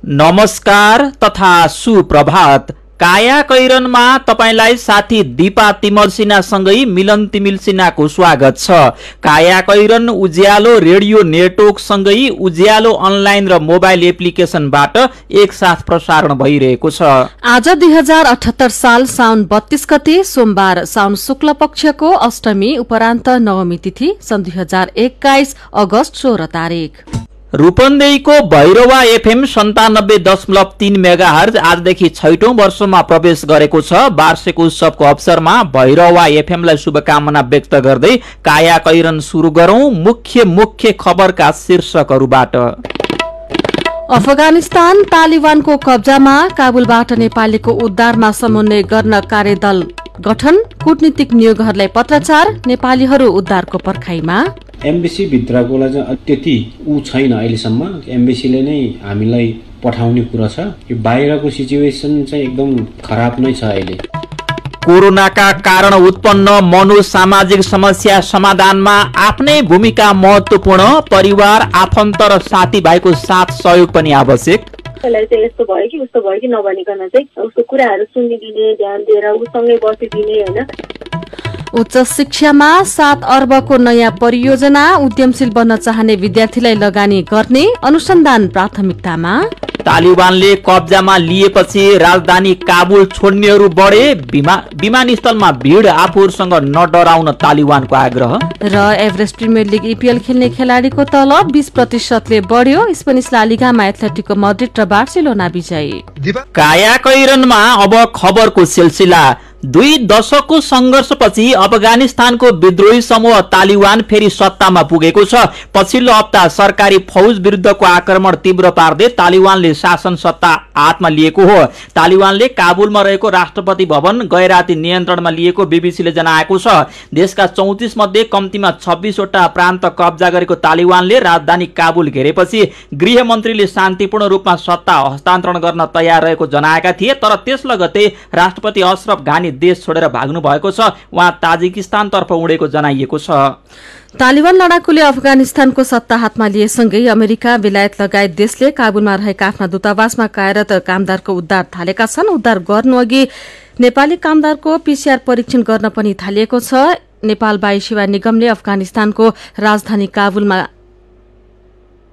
नमस्कार तथा सुप्रभात। काया कैरनमा तपाईलाई साथी दीपा तिमल सिन्हासँगै मिलन तिमिल सिन्हाको स्वागत छ। काया कैरन उज्यालो रेडियो नेटवर्क सँगै उज्यालो अनलाइन र मोबाइल एप्लिकेशनबाट एकसाथ प्रसारण भइरहेको छ। आज 2078 साल साउन 32 गते सोमबार, साउन शुक्ल पक्षको अष्टमी उपरान्त नवमी तिथि, सन् 2021 अगस्त 16 तारिक। रूपन्देहीको भैरवा एफएम 97.3 मेगाहर्ज आजदेखि 6औं वर्षमा प्रवेश गरेको छ। वार्षिक उत्सवको अवसरमा भैरवा एफएमलाई शुभकामना व्यक्त गर्दै काया कैरन सुरु गरौं मुख्य खबरका शीर्षकहरूबाट। अफगानिस्तान तालिबानको कब्जामा, काबुलबाट नेपालीको उद्धारमा समन्वय गर्न कार्यदल गठन, कूटनीतिक नियोगहरूलाई पत्राचार, नेपालीहरू उद्धारको पर्खाइमा। एम्बेसी भित्रकोलाई चाहिँ त्यति छैन अहिलेसम्म। एम्बेसीले नै हामीलाई पठाउने कुरा छ। यो बाहिरको सिचुएसन चाहिँ एकदम खराब नै छ अहिले। कोरोनाका कारण उत्पन्न मनोसामाजिक समस्या समाधानमा आफ्नै भूमिका महत्वपूर्ण, परिवार आफन्त र साथीभाइको साथ सहयोग पनि आवश्यक। त्यसलाई चाहिँ यस्तो भयो कि उस्तो भयो कि नभनिकन चाहिँ उसको कुराहरू सुनिदिने, ध्यान दिएर उसँगै बसिदिने हैन। उच्च शिक्षामा 7 अर्बको नयाँ परियोजना, उद्यमशील बन्न चाहने विद्यार्थीलाई लगानी गर्ने, अनुसन्धान प्राथमिकतामा। तालिबानले कब्जामा लिएपछि राजधानी काबुल छोड्नेहरू बढे, विमानस्थलमा भिड, आफूहरूसँग नडराउन तालिबानको आग्रह। र एभरेस्ट प्रिमियर लिग इपिएल खेल्ने खेलाडीको तलब 20% बढ्यो, स्पेनिस ला लिगामा एथलेटिको मड्रिड र बार्सिलोना विजयी। काया कैरनमा अब खबरको सिलसिला। 2 दशकको संघर्षपछि अफगानिस्तानको विद्रोही समूह तालिबान फेरि सत्तामा पुगेको छ। पछिल्लो हप्ता सरकारी फौज विरुद्धको आक्रमण तीव्र पार्दै तालिबानले शासन सत्ता हातमा लिएको हो। तालिबानले काबुलमा रहेको राष्ट्रपति भवन गैराती नियन्त्रणमा लिएको बीबीसीले जनाएको छ। देशका 34 मध्ये कम्तीमा 26 वटा प्रान्त कब्जा गरेको तालिबानले राजधानी काबुल घेरेपछि गृहमन्त्रीले शान्तिपूर्ण रूपमा सत्ता हस्तान्तरण गर्न तयार रहेको जनाएका थिए। तर त्यस लगत्तै राष्ट्रपति अशरफ घानी देश छोडेर भाग्नु भएको छ। उहाँ ताजिकिस्तान तर्फ उडेको जनाइएको छ। तालिबान लडाकुले अफगानिस्तानको सत्ता हातमा लिएसँगै अमेरिका, बेलायत लगायत देशले काबुलमा रहेका आफ्ना दूतावासमा कार्यरत कामदारको उद्धार थालेका छन्। उद्धार गर्नु अघि नेपाली कामदारको पीसीआर परीक्षण गर्न पनि थालिएको छ। नेपाल वायु सेवा निगमले अफगानिस्तानको राजधानी काबुलमा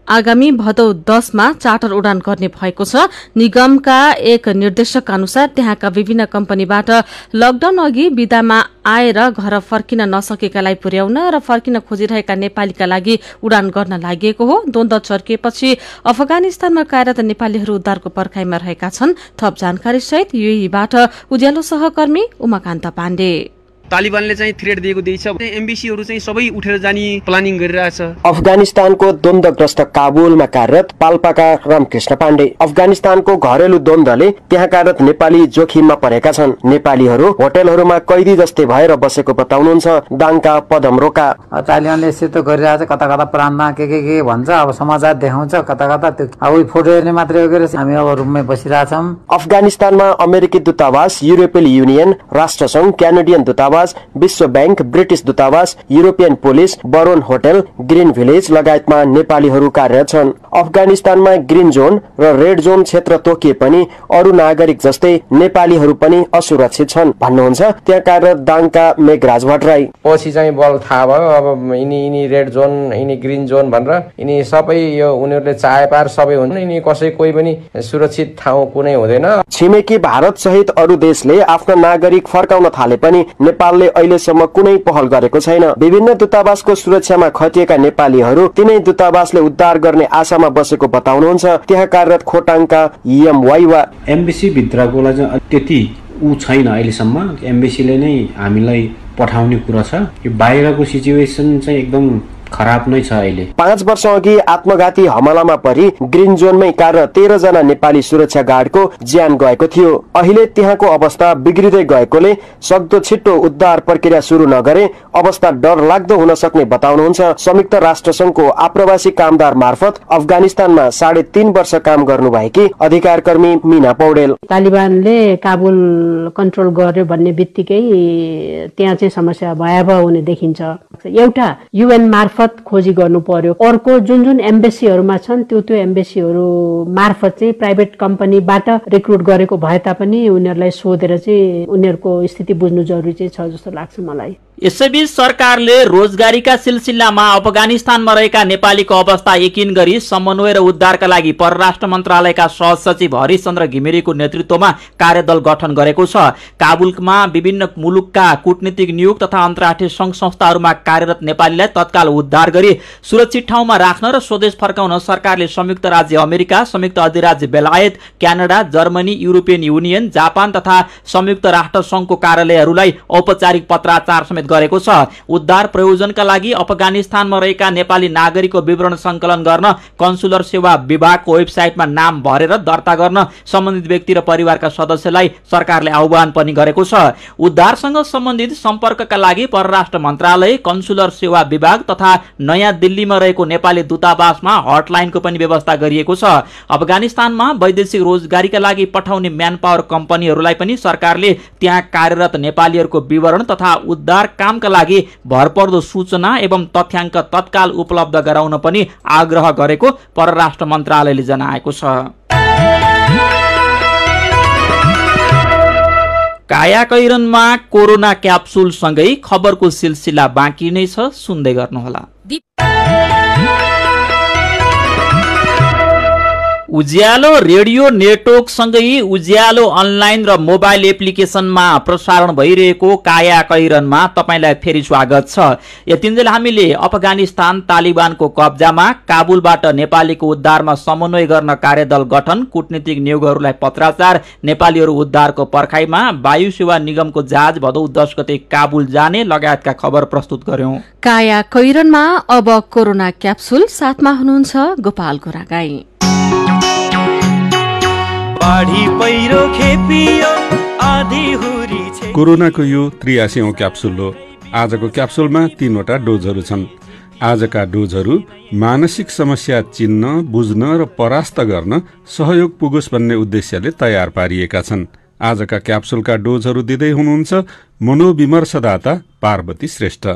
आगामी भदौ 10 मा चार्टर उडान गर्ने भएको छ। निगमका एक निर्देशक अनुसार त्यहाँका विभिन्न कम्पनीबाट लकडाउन अघि विदामा आएर घर फर्किन नसकेकालाई पुर्याउन र फर्किन खोजिरहेका नेपालीका लागि उडान गर्न लागि हो। द्वन्द्व चर्किएपछि अफगानिस्तानमा कार्यरत नेपालीहरू उद्धारको पर्खाइमा रहेका छन्। थप जानकारी सहित युएईबाट उज्यालो सहकर्मी उमाकान्त पाण्डे। तालिबानले चाहिँ थ्रेट दिएको देख्छ, एम्बेसीहरू चाहिँ सबै उठेर जाने प्लानिङ गरिरहेछ। अफगानिस्तानको द्वन्द्वग्रस्त काबुलमा कार्यरत पाल्पाका रामकृष्ण पाण्डे। अफगानिस्तानको घरेलु द्वन्द्वले त्यहाँ कार्यरत नेपाली जोखिममा परेका छन्। नेपालीहरू होटलहरूमा कैदी जस्तै भएर बसेको बताउनुहुन्छ दाङका पदम रोका। तालिबानले यस्तो गरिरहेछ, कता कता प्राणमा के भन्छ, अब समाचार देखाउँछ, कता कता त्यो अब फोटो हेर्ने मात्रै हो। हामी अब रुममै बसिरहेछौँ। अफगानिस्तानमा अमेरिकी दूतावास, युरोपियन युनियन, राष्ट्रसंघ, क्यानाडियन दूतावास, विश्व बैंक, ब्रिटिश दूतावास, European police, Baron hotel, green village लगायतमा नेपालीहरू कार्यरत छन्। अफगानिस्तानमा ग्रीन जोन र रेड जोन क्षेत्र तोकिए पनि अरू नागरिक जस्तै नेपालीहरू पनि असुरक्षित छन् भन्नुहुन्छ त्यहाँ कार्यरत दाङका मेघराज भट्टराई। पछि चाहिँ बल थाहा भयो, अब यिनी रेड जोन, यिनी ग्रीन जोन भनेर यिनी सबै यो उनीहरूले चाहे पार सबै हुन्छ। यिनी कसै कोही पनि सुरक्षित ठाउँ कुनै हुँदैन। छिमेकी भारत सहित अरू देशले आफ्ना नागरिक फर्काउन थाले पनि नेपालले अहिलेसम्म कुनै पहल गरेको छैन। विभिन्न दूतावासको सुरक्षामा खटिएका नेपालीहरू तिनै दूतावासले उद्धार गर्ने आशामा बसेको बताउनुहुन्छ त्यहाँ कार्यरत खोटाङका एम वाइवा। एम्बेसी भित्रकोलाई चाहिँ त्यति छैन अहिलेसम्म। एम्बेसीले नै हामीलाई पठाउने कुरा छ। यो बाहिरको सिचुएसन चाहिँ एकदम खराब नै छ अहिले। 5 वर्ष अघि आत्मघाती हमलामा परि ग्रीन जोनमै कार्यरत 13 जना नेपाली सुरक्षा गार्डको ज्यान गएको थियो। अहिले त्यहाँको अवस्था बिग्रिँदै गएकोले सक्दो छिट्टो उद्धार प्रक्रिया सुरु नगरे अवस्था डर लाग्दो हुन सक्ने बताउनुहुन्छ संयुक्त राष्ट्र संघको आप्रवासी कामदार मार्फत अफगानिस्तानमा 3.5 वर्ष काम गर्नुभएकी अधिकार कर्मी मीना पौडेल। तालिबानले काबुल कन्ट्रोल गर्यो भन्ने बित्तिकै त्यहाँ चाहिँ समस्या भयावह हुने देखिन्छ। एउटा UN मार्फत खोजी गर्नु पर्यो, अर्को जुन एम्बेसीहरूमा छन् त्यो एम्बेसीहरू मार्फत चाहिँ प्राइभेट कम्पनीबाट रिक्रुट गरेको भए तापनि उनीहरूलाई सोधेर चाहिँ उनीहरूको स्थिति बुझ्नु जरुरी चाहिँ छ जस्तो लाग्छ मलाई। यसैबीच सरकारले रोजगारीका सिलसिलामा अफगानिस्तानमा रहेका नेपालीको अवस्था यकिन गरी समन्वय र उद्धारका लागि परराष्ट्र मन्त्रालयका सहसचिव हरिशचन्द्र घिमिरेको नेतृत्वमा कार्यदल गठन गरेको छ। काबुलमा विभिन्न मुलुकका कूटनीतिक नियोग तथा अन्तर्राष्ट्रिय संघ संस्थाहरूमा कार्यरत नेपालीलाई तत्काल उद्धार गरी सुरक्षित ठाउँमा राख्न र स्वदेश फर्काउन सरकारले संयुक्त राज्य अमेरिका, संयुक्त अधिराज्य बेलायत, Canada, Germany, European union, Japan तथा संयुक्त राष्ट्र संघको कार्यालयहरूलाई औपचारिक पत्राचार समेत गरेको छ। उद्धार प्रयोजनका लागि अफगानिस्तानमा रहेका नेपाली नागरिकको विवरण संकलन गर्न कन्सुलर सेवा विभागको वेबसाइटमा नाम भरेर दर्ता गर्न सम्बन्धित व्यक्ति र परिवारका सदस्यलाई सरकारले आह्वान पनि गरेको छ। उद्धारसँग सम्बन्धित सम्पर्कका लागि परराष्ट्र मन्त्रालय, कन्सुलर सेवा विभाग तथा नयाँ दिल्लीमा रहेको नेपाली दूतावासमा हटलाइनको पनि व्यवस्था गरिएको छ। अफगानिस्तानमा वैदेशिक रोजगारीका लागि पठाउने म्यान पावर कम्पनीहरूलाई पनि सरकारले त्यहाँ कार्यरत नेपालीहरूको विवरण तथा उद्धार कामका लागि भरपर्दो सूचना एवं तथ्याङ्क तत्काल उपलब्ध गराउन पनि आग्रह गरेको परराष्ट्र मन्त्रालयले जनाएको छ। कायाकैरनमा कोरोना क्याप्सुल सँगै खबरको सिलसिला बाँकी नै छ, सुन्दै गर्नुहोला। उज्यालो रेडियो नेटवर्क सँगै उज्यालो अनलाइन र मोबाइल एप्लिकेसनमा प्रसारण भइरहेको कायाकैरनमा तपाईलाई फेरि स्वागत छ। यतिन्जेल हामीले अफगानिस्तान तालिबानको कब्जामा काबुलबाट नेपालीको उद्धारमा समन्वय गर्न कार्यदल गठन, कूटनीतिक नियोगहरूलाई पत्राचार, नेपालीहरू उद्धारको पर्खाइमा, वायु सेवा निगमको जहाज भदौ 10 गते काबुल जाने लगायतका खबर प्रस्तुत गर्यौं। कायाकैरनमा अब कोरोना क्याप्सुल, साथमा हुनुहुन्छ गोपाल गोरागाई। कोरोनाको यो 83औं क्याप्सुल हो। आजको क्याप्सुलमा 3वटा डोजहरू छन्। आजका डोजहरू मानसिक समस्या चिन्न, बुझ्न र परास्त गर्न सहयोग पुगोस् भन्ने उद्देश्यले तयार पारिएका छन्। आजका क्याप्सुलका डोजहरू दिँदै हुनुहुन्छ मनोविमर्शदाता पार्वती श्रेष्ठ।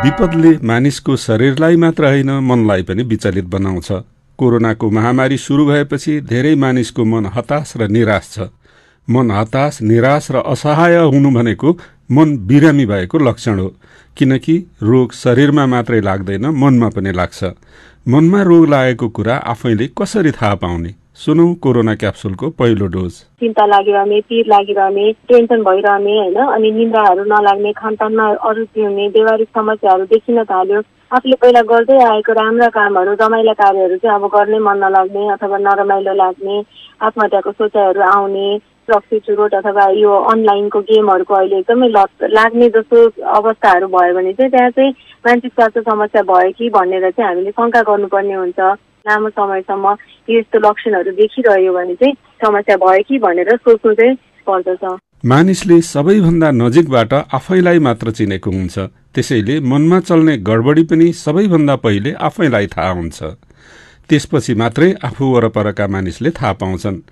विपदले मानिसको शरीरलाई मात्र होइन मनलाई पनि विचलित बनाउँछ। कोरोनाको महामारी सुरु भएपछि धेरै मानिसको मन हताश र निराश छ। मन हताश, निराश र असहाय हुनु भनेको मन बिरामी भएको लक्षण हो, किनकि रोग शरीरमा मात्रै लाग्दैन, मनमा पनि लाग्छ। मनमा रोग लागेको कुरा आफैले कसरी थाहा पाउने? सुनौ कोरोना क्याप्सुलको पहिलो डोज। चिन्ता लागिरहने, पीर लागिरहने, टेन्सन भइरहने हैन, अनि निन्द्राहरू नलाग्ने, खानपानमा अरुचि हुने, व्यवहारिक समस्याहरू देखिन थाल्यो। आफूले पहिला गर्दै आएको राम्रा कामहरू, रमाइला कार्यहरू चाहिँ अब गर्नै मन नलाग्ने अथवा नरमाइलो लाग्ने, आत्महत्याको सोचाइहरू आउने, रक्सी चुरोट अथवा यो अनलाइनको गेमहरूको अहिले एकदमै लत लाग्ने जस्तो अवस्थाहरू भयो भने चाहिँ त्यहाँ चाहिँ मानसिक स्वास्थ्य समस्या भयो कि भनेर चाहिँ हामीले शङ्का गर्नुपर्ने हुन्छ। लामो समयसम्म यस्तो लक्षणहरू देखिरह्यो भने चाहिँ समस्या भयो कि भनेर सोच्नु चाहिँ पर्दछ। मानिसले सबैभन्दा नजिकबाट आफैलाई मात्र चिनेको हुन्छ, त्यसैले मनमा चल्ने गडबडी पनि सबैभन्दा पहिले आफैलाई थाहा हुन्छ। त्यसपछि मात्रै आफू वरपरका मानिसले थाहा पाउँछन्।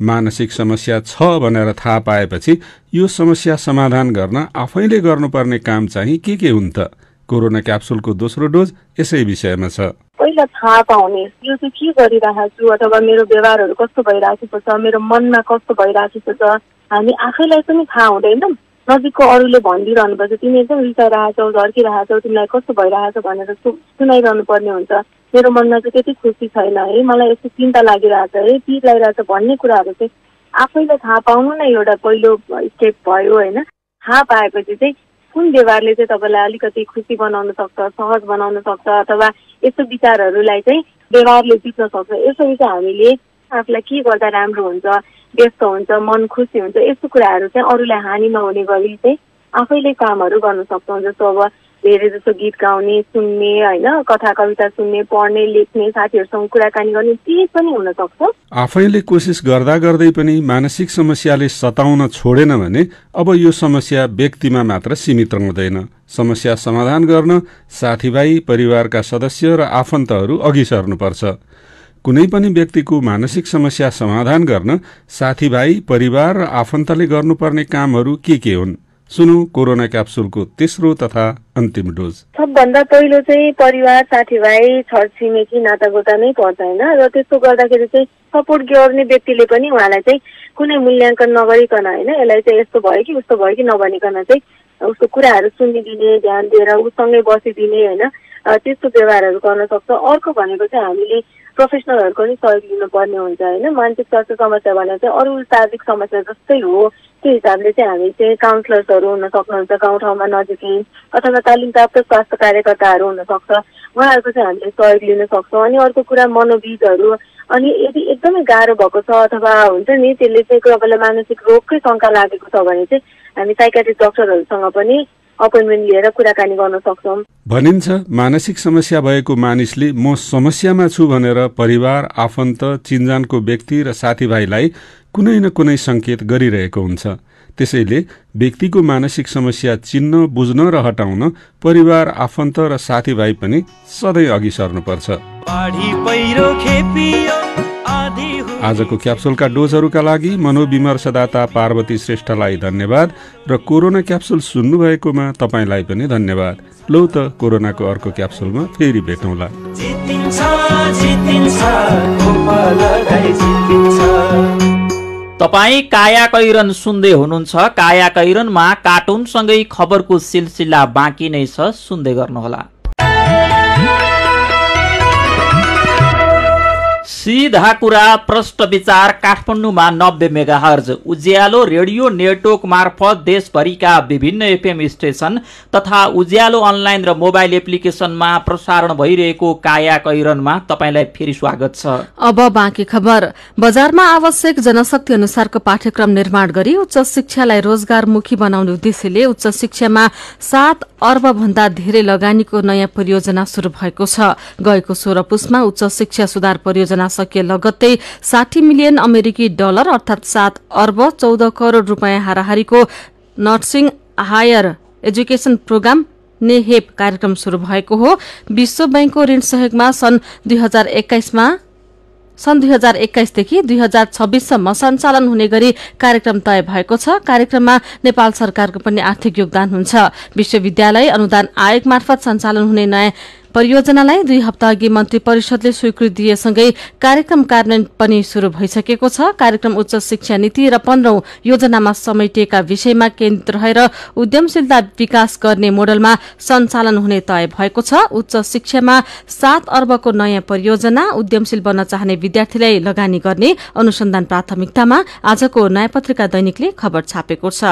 मानसिक समस्या छ भनेर थाहा पाएपछि यो समस्या समाधान गर्न आफैले गर्नुपर्ने काम चाहिँ के हुन् त? कोरोना क्याप्सुलको दोस्रो डोज यसै विषयमा छ। पहिला थाहा पाउने, यो चाहिँ के गरिरहेको छु अथवा मेरो व्यवहारहरू कस्तो भइरहेको छ, मेरो मनमा कस्तो भइरहेको छ, हामी आफैलाई पनि थाहा हुँदैन। नजिकको अरूले भनिदिइरहनुपर्छ, तिमी एकदम रिसाइरहेछौ, झर्किरहेछौ, तिमीलाई कस्तो भइरहेछ भनेर सुनाइरहनु पर्ने हुन्छ। मेरो मनमा चाहिँ त्यति खुसी छैन है, मलाई यस्तो चिन्ता लागिरहेछ है, पीर लागिरहेछ भन्ने कुराहरू चाहिँ आफैले थाहा पाउनु नै एउटा पहिलो स्टेप भयो होइन। थाहा पाएपछि चाहिँ कुन व्यवहारले चाहिँ तपाईँलाई अलिकति खुसी बनाउन सक्छ, सहज बनाउन सक्छ अथवा यस्तो विचारहरूलाई चाहिँ व्यवहारले जित्न सक्छ, यसरी चाहिँ हामीले आफूलाई के गर्दा राम्रो हुन्छ, व्यस्त हुन्छ, मन खुसी हुन्छ, यस्तो कुराहरू चाहिँ अरूलाई हानि नहुने गरी चाहिँ आफैले कामहरू गर्न सक्छौँ। जस्तो अब धेरै जस्तो गीत गाउने, सुन्ने होइन, कथा कविता सुन्ने, पढ्ने, लेख्ने, साथीहरूसँग कुराकानी गर्ने, त्यही पनि हुन सक्छ। आफैले कोसिस गर्दा गर्दै पनि मानसिक समस्याले सताउन छोडेन भने अब यो समस्या व्यक्तिमा मात्र सीमित रहँदैन। समस्या समाधान गर्न साथीभाइ, परिवारका सदस्य र आफन्तहरू अघि सर्नुपर्छ। कुनै पनि व्यक्तिको मानसिक समस्या समाधान गर्न साथीभाइ, परिवार र आफन्तले गर्नुपर्ने कामहरू के हुन्? सुनौ कोरोना क्याप्सुलको तेस्रो तथा अन्तिम डोज। सबभन्दा पहिलो चाहिँ परिवार, साथीभाइ, छरछिमेकी, नातागोता नै पर्छ होइन। र त्यस्तो गर्दाखेरि चाहिँ सपोर्ट गर्ने व्यक्तिले पनि उहाँलाई चाहिँ कुनै मूल्याङ्कन नगरिकन होइन, यसलाई चाहिँ यस्तो भयो कि उस्तो भयो कि नभनिकन चाहिँ उसको कुराहरू सुनिदिने, ध्यान दिएर उसँगै बसिदिने होइन, त्यस्तो व्यवहारहरू गर्न सक्छ। अर्को भनेको चाहिँ हामीले प्रोफेसनलहरूको पनि सहयोग लिनुपर्ने हुन्छ होइन। मानसिक स्वास्थ्य समस्या भनेर चाहिँ अरू शारीरिक समस्या जस्तै हो, त्यो हिसाबले चाहिँ हामी चाहिँ काउन्सलर्सहरू हुन सक्नुहुन्छ गाउँ ठाउँमा नजिकै, अथवा तालिम प्राप्त स्वास्थ्य कार्यकर्ताहरू हुन सक्छ, उहाँहरूको चाहिँ हामीले सहयोग लिन सक्छौँ। अनि अर्को कुरा मनोविदहरू, अनि यदि एकदमै गाह्रो भएको छ अथवा हुन्छ नि त्यसले चाहिँ तपाईँलाई मानसिक रोगकै शङ्का लागेको छ भने चाहिँ हामी साइकाट्रिस्ट डाक्टरहरूसँग पनि अपोइन्टमेन्ट लिएर कुराकानी गर्न सक्छौँ। भनिन्छ मानसिक समस्या भएको मानिसले म समस्यामा छु भनेर परिवार, आफन्त, चिन्जानको व्यक्ति र साथीभाइलाई कुनै न कुनै संकेत गरिरहेको हुन्छ। त्यसैले व्यक्तिको मानसिक समस्या चिन्न, बुझ्न र हटाउन परिवार, आफन्त र साथीभाइ पनि सधैँ अघि सर्नुपर्छ। आजको क्याप्सुलका डोजहरूका लागि मनोविमर्शदाता पार्वती श्रेष्ठलाई धन्यवाद र कोरोना क्याप्सुल सुन्नुभएकोमा तपाईँलाई पनि धन्यवाद। लौ त कोरोनाको अर्को क्याप्सुलमा फेरि भेटौँला। तपाईँ काया कैरन सुन्दै हुनुहुन्छ। काया कैरनमा कार्टुनसँगै खबरको सिलसिला बाँकी नै छ, सुन्दै गर्नुहोला। सीधा कुरा प्रष्ट विचार काठमाडौँमा 90 मेगाहर्ज उज्यालो रेडियो नेटवर्क मार्फत देशभरिका विभिन्न एफएम स्टेशन तथा उज्यालो अनलाइन र मोबाइल एप्लिकेशनमा प्रसारण भइरहेको काया कैरनमा तपाईलाई फेरि स्वागत छ। अब बाँकी खबर। बजारमा आवश्यक जनशक्ति अनुसारको पाठ्यक्रम निर्माण गरी उच्च शिक्षालाई रोजगारमुखी बनाउने उद्देश्यले उच्च शिक्षामा 7 अर्ब भन्दा धेरै लगानीको नयाँ परियोजना शुरू भएको छ। गएको 16 पुसमा उच्च शिक्षा सुधार परियोजना सकिए लगत्तै 60 मिलियन अमेरिकी डलर अर्थात 7 अर्ब 14 करोड़ रुपियाँ हाराहारीको नर्सिङ हायर एजुकेशन प्रोग्राम नेहेप कार्यक्रम शुरू भएको हो। विश्व बैंकको ऋण सहयोगमा सन् 2021 देखि 2026 सम्म सञ्चालन हुने गरी कार्यक्रम तय भएको छ। कार्यक्रममा नेपाल सरकारको पनि आर्थिक योगदान हुन्छ। विश्वविद्यालय अनुदान आयोग मार्फत सञ्चालन हुने नयाँ परियोजनालाई 2 हप्ता अघि मन्त्री परिषदले स्वीकृति दिएसँगै कार्यक्रम कार्यान्वयन पनि शुरू भइसकेको छ। कार्यक्रम उच्च शिक्षा नीति र 15औं योजनामा समेटिएका विषयमा केन्द्रित रहेर उद्यमशीलता विकास गर्ने मोडलमा सञ्चालन हुने तय भएको छ। उच्च शिक्षामा 7 अर्बको नयाँ परियोजना उद्यमशील बन्न चाहने विद्यार्थीलाई लगानी गर्ने अनुसन्धान प्राथमिकतामा आजको नयाँ पत्रिका दैनिकले खबर छापेको छ।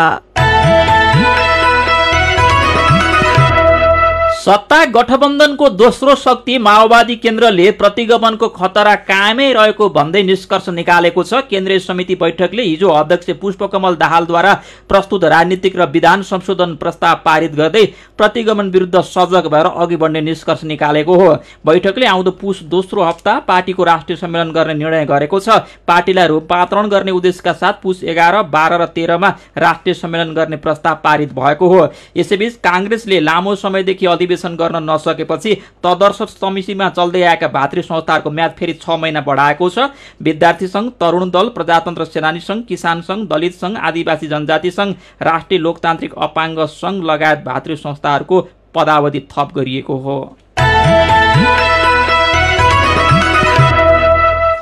सत्ता गठबन्धनको दोस्रो शक्ति माओवादी केन्द्रले प्रतिगमनको खतरा कायमै रहेको भन्दै निष्कर्ष निकालेको छ। केन्द्रीय समिति बैठकले हिजो अध्यक्ष पुष्पकमल दाहालद्वारा प्रस्तुत राजनीतिक र विधान संशोधन प्रस्ताव पारित गर्दै प्रतिगमन विरुद्ध सजग भएर अघि बढ्ने निष्कर्ष निकालेको हो। बैठकले आउँदो पुस दोस्रो हप्ता पार्टीको राष्ट्रिय सम्मेलन गर्ने निर्णय गरेको छ। पार्टीलाई रूपान्तरण गर्ने उद्देश्यका साथ पुस 11, 12 र 13 मा राष्ट्रिय सम्मेलन गर्ने प्रस्ताव पारित भएको हो। यसैबीच कांग्रेसले लामो समयदेखि अधिवेशन गर्न नसकेपछि तदर्थ समितिमा चल्दै आएका भातृ संस्थाहरूको म्याद फेरि 6 महिना बढाएको छ। विद्यार्थी संघ, तरुण दल, प्रजातन्त्र सेनानी संघ, किसान संघ, दलित संघ, आदिवासी जनजाति संघ, राष्ट्रिय लोकतान्त्रिक अपाङ्ग संघ लगायत भातृ संस्थाहरूको पदावधि थप गरिएको हो।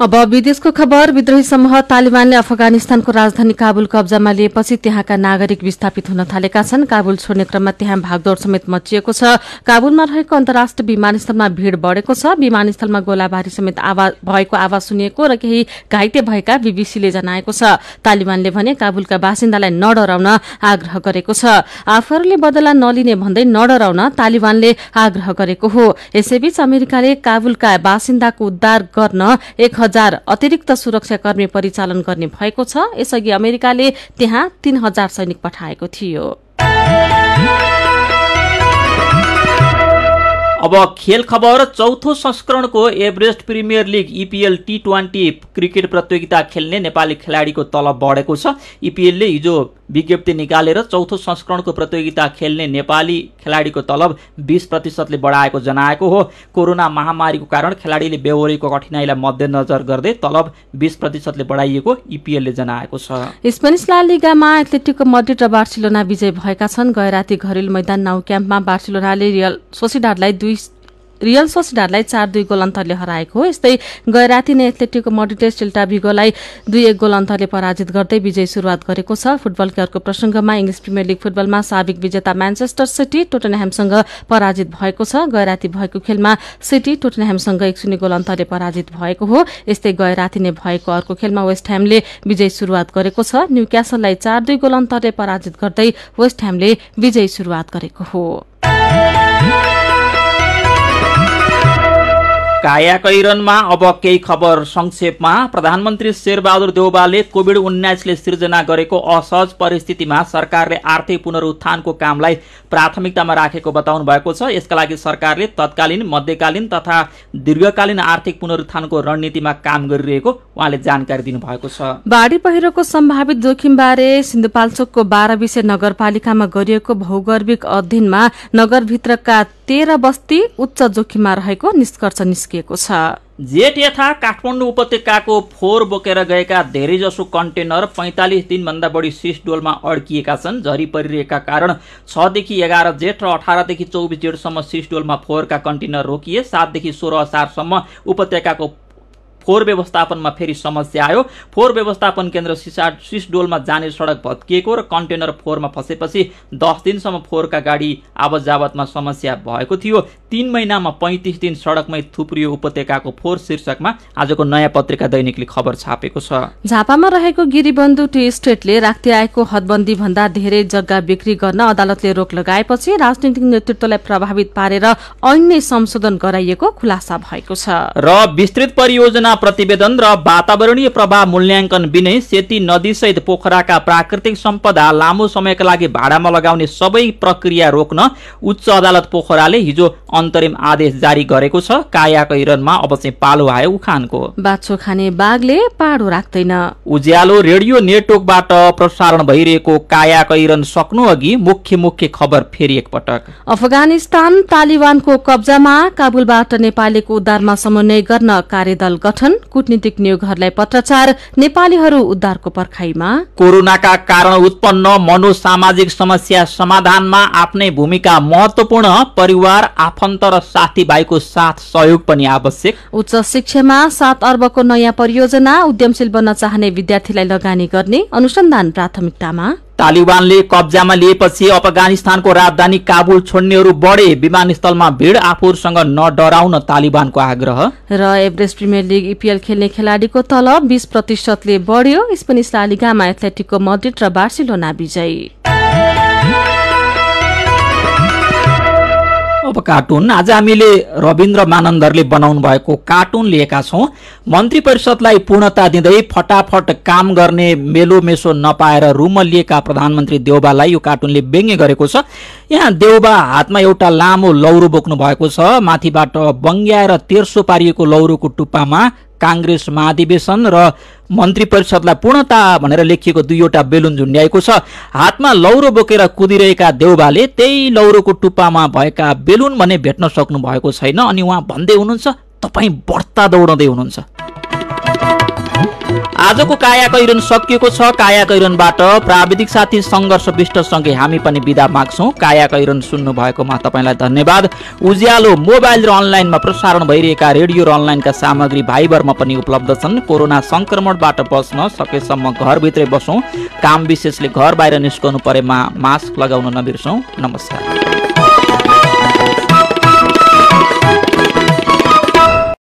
अब विदेशको खबर। विद्रोही समूह तालिबानले अफगानिस्तानको राजधानी काबुल कब्जामा लिएपछि त्यहाँका नागरिक विस्थापित हुन थालेका छन्। काबुल छोड्ने क्रममा त्यहाँ भागदौड़ समेत मचिएको छ। काबुलमा रहेको अन्तर्राष्ट्रिय विमानस्थलमा भीड़ बढ़ेको छ। विमानस्थलमा गोलाबारी समेत भएको आवाज सुनिएको र केही घाइते भएका बीबीसीले जनाएको छ। तालिबानले भने काबुलका बासिन्दालाई नडराउन आग्रह गरेको छ। आफूहरूले बदला नलिने भन्दै नडराउन तालिबानले आग्रह गरेको हो। यसैबीच अमेरिकाले काबुलका बासिन्दाको उद्धार गर्न 1000 अतिरिक्त सुरक्षाकर्मी परिचालन गर्ने भएको छ। यसअघि अमेरिकाले त्यहाँ 3000 सैनिक पठाएको थियो। अब खेल खबर। चौथो संस्करणको Everest premier league EPL T20 cricket प्रतियोगिता खेल्ने नेपाली खेलाडीको तलब बढेको छ। EPL ले हिजो विज्ञप्ति निकालेर चौथो संस्करणको प्रतियोगिता खेल्ने नेपाली खेलाडीको तलब 20% बढाएको जनाएको हो। कोरोना महामारीको कारण खेलाडीले बेहोरेको कठिनाइलाई मध्यनजर गर्दै तलब 20% बढाइएको इपिएलले जनाएको छ। स्पेनिस ला लिगामा एथलेटिको मड्रिड र बार्सिलोना विजय भएका छन्। गैराती घरेलु मैदान नाउ क्याम्पमा बार्सिलोनाले रियल सोसिडाडलाई 4-2 गोल अन्तरले हराएको हो। यस्तै गैराती नै एथलेटिको मड्रिडले सेल्टा भिगोलाई 2-1 गोल अन्तरले पराजित गर्दै विजय सुरुवात गरेको छ। फुटबलको अर्को प्रसंगमा इंग्लिश प्रिमियर लिग फुटबलमा साबिक विजेता म्यानचेस्टर सिटी टोटनह्यामसँग पराजित भएको छ। गैराती भएको खेलमा सिटी टोटनह्यामसँग 1-0 गोल अन्तरले पराजित भएको हो। यस्तै गैराती नै भएको अर्को खेलमा वेस्ट ह्यामले विजय सुरुवात गरेको छ। न्यूक्यासललाई 4-2 गोल अन्तरले पराजित गर्दै वेस्ट ह्यामले विजय सुरुवात गरेको हो। कायाकैरनमा अब केही खबर संक्षेपमा। प्रधानमन्त्री शेरबहादुर देउवाले कोभिड-19ले सिर्जना गरेको असहज परिस्थितिमा सरकारले आर्थिक पुनरुत्थानको कामलाई प्राथमिकतामा राखेको बताउनु भएको छ। यसका लागि सरकारले तत्कालीन, मध्यकालीन तथा दीर्घकालीन आर्थिक पुनरुत्थानको रणनीतिमा काम गरिरहेको उहाँले जानकारी दिनुभएको छ। बाढी पहिरोको सम्भावित जोखिमबारे सिन्धुपाल्चोकको 12 विषय नगरपालिकामा गरिएको भौगर्भिक अध्ययनमा नगरभित्रका 13 बस्ती उच्च जोखिममा रहेको निष्कर्ष निस्किएको छ। जेठ यथा काठमाडौँ उपत्यकाको फोहोर बोकेर गएका धेरैजसो कन्टेनर 45 दिनभन्दा बढी सिसडोलमा अड्किएका छन्। झरी परिरहेका कारण 6 देखि 11 जेठ र 18 देखि 24 जेठसम्म सिसडोलमा फोहोरका कन्टेनर रोकिए। 7 देखि 16 असारसम्म उपत्यकाको फोहोर व्यवस्थापनमा फेरि समस्या आयो। फोहोर व्यवस्थापन केन्द्र सिसडोलमा जाने सडक भत्किएको र कन्टेनर फोहोरमा फसेपछि 10 दिनसम्म फोहोरका गाडी आवत जावतमा समस्या भएको थियो। 3 महिनामा 35 दिन सडकमै थुप्रियो उपत्यकाको फोहोर शीर्षकमा आजको नयाँ पत्रिका दैनिकले खबर छापेको छ। झापामा रहेको गिरिबन्धु टी स्टेटले राख्दै आएको हदबन्दी भन्दा धेरै जग्गा बिक्री गर्न अदालतले रोक लगाएपछि राजनीतिक नेतृत्वलाई प्रभावित पारेर ऐन नै संशोधन गराइएको खुलासा भएको छ। र विस्तृत परियोजना प्रतिवेदन र वातावरणीय प्रभाव मूल्याङ्कन बिनै सेती नदीसहित पोखराका प्राकृतिक सम्पदा लामो समयका लागि भाडामा लगाउने सबै प्रक्रिया रोक्न उच्च अदालत पोखराले हिजो अन्तरिम आदेश जारी गरेको छ। कायाकैरनमा अब चाहिँ पालो आयो उखानको। बाछो खाने बाघले पाडो राख्दैन। उज्यालो रेडियो नेटवर्कबाट प्रसारण भइरहेको कायाकैरन सक्नु अघि मुख्य खबर फेरि एकपटक। अफगानिस्तान तालिबानको कब्जामा, काबुलबाट नेपालीको उद्धारमा समन्वय गर्न कार्यदल गठन, कूटनीतिक नियोगहरूलाई पत्राचार, नेपालीहरू उद्धारको पर्खाइमा। कोरोनाका कारण उत्पन्न मनोसामाजिक समस्या समाधानमा आफ्नै भूमिका महत्वपूर्ण, परिवार, आफन्त र साथीभाइको साथ सहयोग पनि आवश्यक। उच्च शिक्षामा 7 अर्बको नयाँ परियोजना, उद्यमशील बन्न चाहने विद्यार्थीलाई लगानी गर्ने अनुसन्धान प्राथमिकतामा। तालिबानले कब्जामा लिएपछि अफगानिस्तानको राजधानी काबुल छोड्नेहरू बढे, विमानस्थलमा भिड, आफूहरूसँग नडराउन तालिबानको आग्रह। र एभरेस्ट प्रिमियर लिग इपिएल खेल्ने खेलाडीको तलब 20%ले बढ्यो। स्पेनिस ला लिगामा एथलेटिको मड्रिड र बार्सिलोना विजयी। अब कार्टुन। आज हामीले रविन्द्र मानन्दरले बनाउनु भएको कार्टुन लिएका छौं। मन्त्री परिषदलाई पूर्णता दिँदै फटाफट काम गर्ने मेलोमेसो नपाएर रुमलिएका प्रधानमन्त्री देउबालाई यो कार्टुनले व्यङ्ग्य गरेको छ। यहाँ देउबा हातमा एउटा लामो लौरो बोक्नु भएको छ। माथिबाट बङ्ग्याएर तेर्सो पारिएको लौरोको टुप्पामा कांग्रेस महाधिवेशन र मन्त्री परिषदलाई पूर्णता भनेर लेखिएको 2वटा बेलुन झुन्ड्याएको छ। हातमा लौरो बोकेर कुदिरहेका देउबाले त्यही लौरोको टुप्पामा भएका बेलुन भने भेट्न सक्नु भएको छैन। अनि उहाँ भन्दै हुनुहुन्छ तपाई बढ्ता दौडदै हुनुहुन्छ। आजको कायाकैरन सकिएको छ। कायाकैरनबाट प्राविधिक साथी संघर्ष विष्टसँगै हामी पनि बिदा माग्छौं। कायाकैरन सुन्नु भएकोमा तपाईलाई धन्यवाद। उज्यालो मोबाइल र अनलाइनमा प्रसारण भइरहेका रेडियो र अनलाइनका सामग्री भाइबरमा पनि उपलब्ध छन्। कोरोना संक्रमणबाट बच्न सकेसम्म घरभित्रै बसौं। काम विशेषले घर बाहिर निस्कनु परेमा मास्क लगाउन नबिर्सौं। नमस्कार।